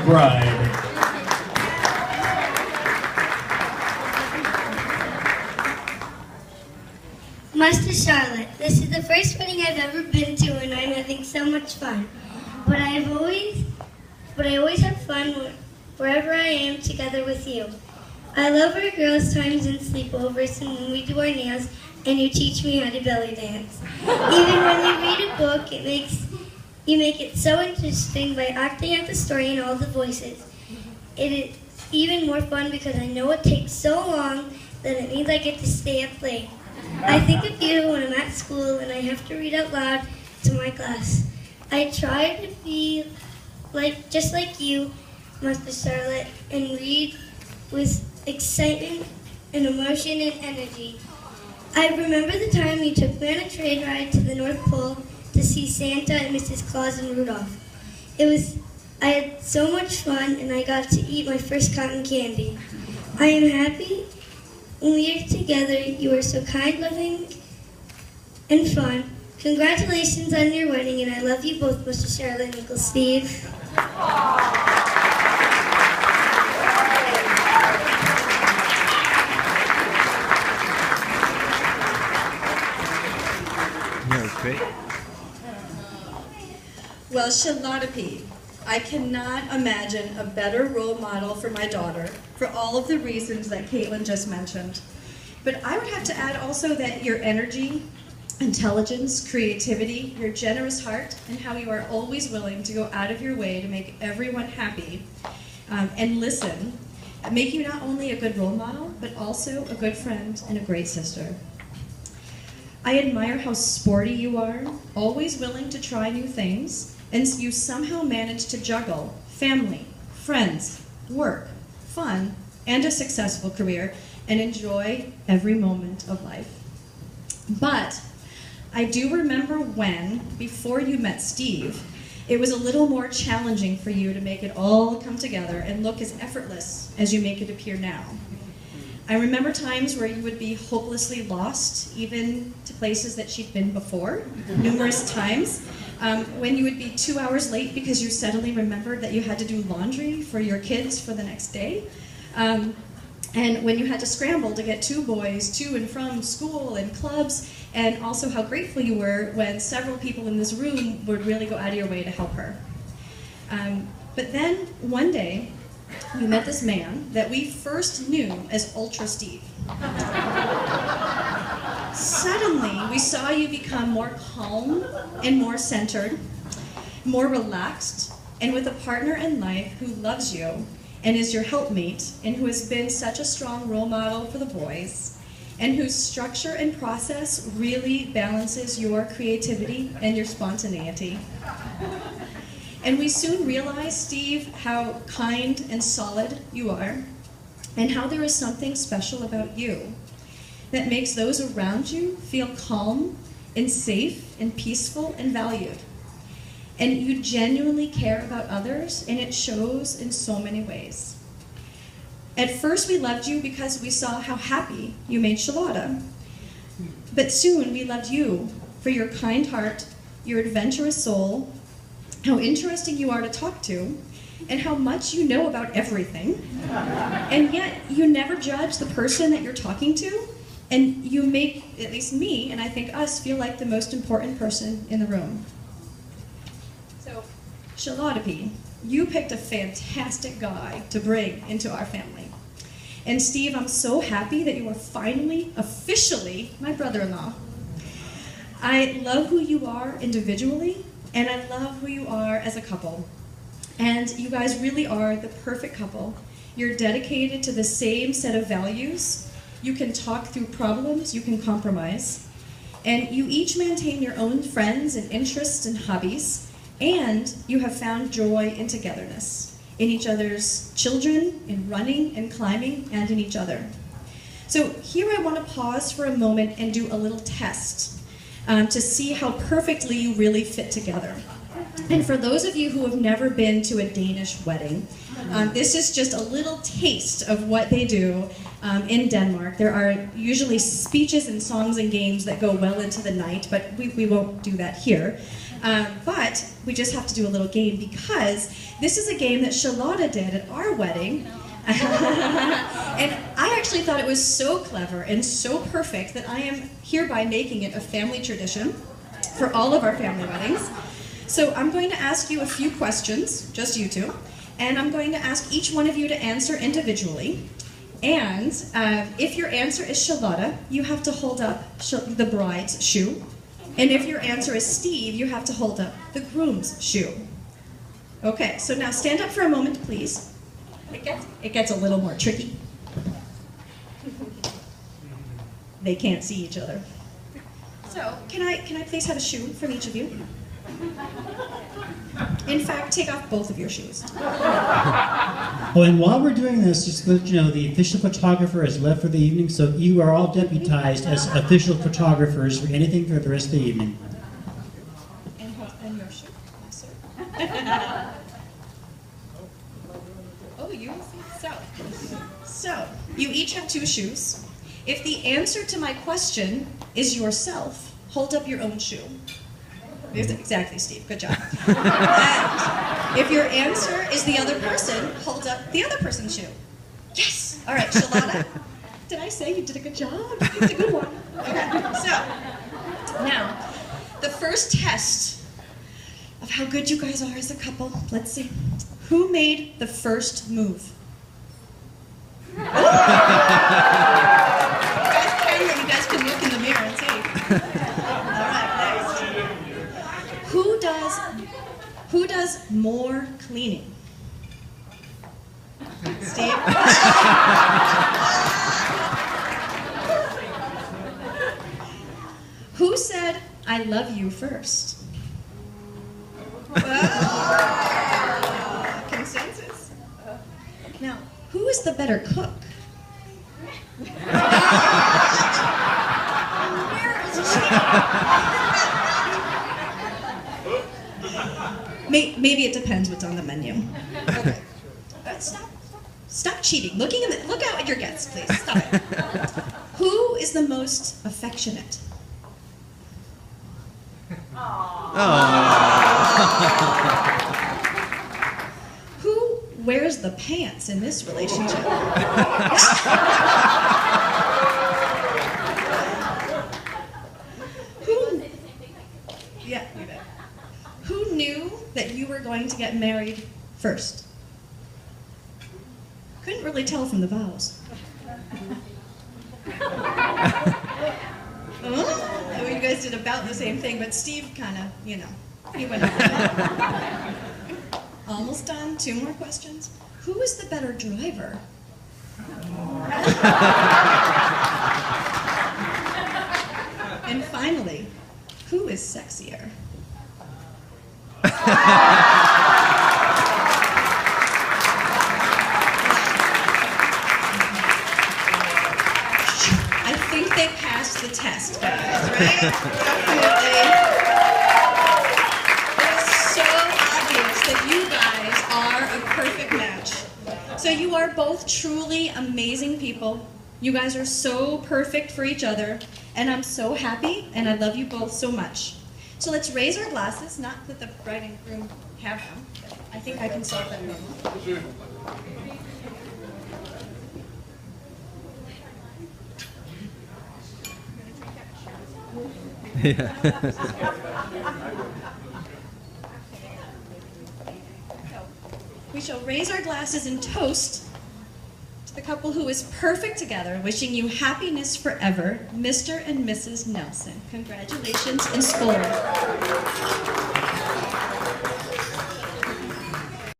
bride. Master Charlotte, this is the first wedding I've ever been to and I'm having so much fun. But I always have fun wherever I am together with you. I love our girls' times and sleepovers and when we do our nails and you teach me how to belly dance. Even when you read a book, you make it so interesting by acting out the story and all the voices. It is even more fun because I know it takes so long that it means I get to stay up late. I think of you when I'm at school and I have to read out loud to my class. I try to be just like you, Master Charlotte, and read with excitement and emotion and energy. I remember the time you took me on a train ride to the North Pole to see Santa and Mrs. Claus and Rudolph. I had so much fun and I got to eat my first cotton candy. I am happy when we are together. You are so kind, loving, and fun. Congratulations on your wedding, and I love you both, Mr. Charlotte and Uncle Steve. Great. Well, Shalotapi, I cannot imagine a better role model for my daughter for all of the reasons that Kaitlyn just mentioned. But I would have to add also that your energy, intelligence, creativity, your generous heart, and how you are always willing to go out of your way to make everyone happy and listen, make you not only a good role model, but also a good friend and a great sister. I admire how sporty you are, always willing to try new things, and you somehow manage to juggle family, friends, work, fun, and a successful career, and enjoy every moment of life. But I do remember when, before you met Steve, it was a little more challenging for you to make it all come together and look as effortless as you make it appear now. I remember times where you would be hopelessly lost, even to places that she'd been before, numerous times, when you would be 2 hours late because you suddenly remembered that you had to do laundry for your kids for the next day, and when you had to scramble to get two boys to and from school and clubs, and also how grateful you were when several people in this room would really go out of your way to help her. But then, one day, you met this man that we first knew as Ultra Steve. Suddenly, we saw you become more calm and more centered, more relaxed, and with a partner in life who loves you and is your helpmate, and who has been such a strong role model for the boys, and whose structure and process really balances your creativity and your spontaneity. And we soon realized, Steve, how kind and solid you are, and how there is something special about you that makes those around you feel calm and safe and peaceful and valued. And you genuinely care about others, and it shows in so many ways. At first we loved you because we saw how happy you made Shalata. But soon we loved you for your kind heart, your adventurous soul, how interesting you are to talk to, and how much you know about everything. And yet you never judge the person that you're talking to, and you make, at least me, and I think us, feel like the most important person in the room. So, Shalotapi, you picked a fantastic guy to bring into our family. And Steve, I'm so happy that you are finally, officially, my brother-in-law. I love who you are individually, and I love who you are as a couple. And you guys really are the perfect couple. You're dedicated to the same set of values. You can talk through problems, you can compromise. And you each maintain your own friends and interests and hobbies, and you have found joy in togetherness, in each other's children, in running and climbing, and in each other. So here I want to pause for a moment and do a little test to see how perfectly you really fit together. And for those of you who have never been to a Danish wedding, this is just a little taste of what they do in Denmark. There are usually speeches and songs and games that go well into the night, but we won't do that here. But we just have to do a little game because this is a game that Charlotta did at our wedding. And I actually thought it was so clever and so perfect that I am hereby making it a family tradition for all of our family weddings. So I'm going to ask you a few questions, just you two, and I'm going to ask each one of you to answer individually. And if your answer is Charlotta, you have to hold up the bride's shoe. And if your answer is Steve, you have to hold up the groom's shoe. Okay, so now stand up for a moment, please. It gets a little more tricky. They can't see each other. So, can I please have a shoe from each of you? In fact, take off both of your shoes. Oh, and while we're doing this, just to let you know, the official photographer has left for the evening, so you are all deputized as official photographers for anything for the rest of the evening. And your shoe, yes, sir. Oh, you so you each have 2 shoes. If the answer to my question is yourself, hold up your own shoe. Exactly, Steve. Good job. And if your answer is the other person, hold up the other person's shoe. Yes! All right, Charlotta. Did I say you did a good job? It's a good one. Okay, so now, the first test of how good you guys are as a couple. Let's see. Who made the first move? You guys can look in the mirror and see. All right, next. Who does more cleaning? Steve? Who said, "I love you" first? Consensus. Now, who is the better cook? Maybe it depends what's on the menu. Okay. Stop cheating. Look out at your guests, please. Stop it. Who is the most affectionate? Who wears the pants in this relationship? Yeah, you bet. Who knew that you were going to get married first? Couldn't really tell from the vows. Oh, you guys did about the same thing, but Steve kind of, he went over that. Almost done. 2 more questions. Who is the better driver? And finally, who is sexier? I think they passed the test, guys, right? Definitely. It's so obvious that you guys are a perfect match. So you are both truly amazing people. You guys are so perfect for each other, and I'm so happy, and I love you both so much. So let's raise our glasses, not that the bride and groom have them, but I think I can solve that problem. We shall raise our glasses and toast to the couple who is perfect together, wishing you happiness forever, Mr. and Mrs. Nelson. Congratulations and skål.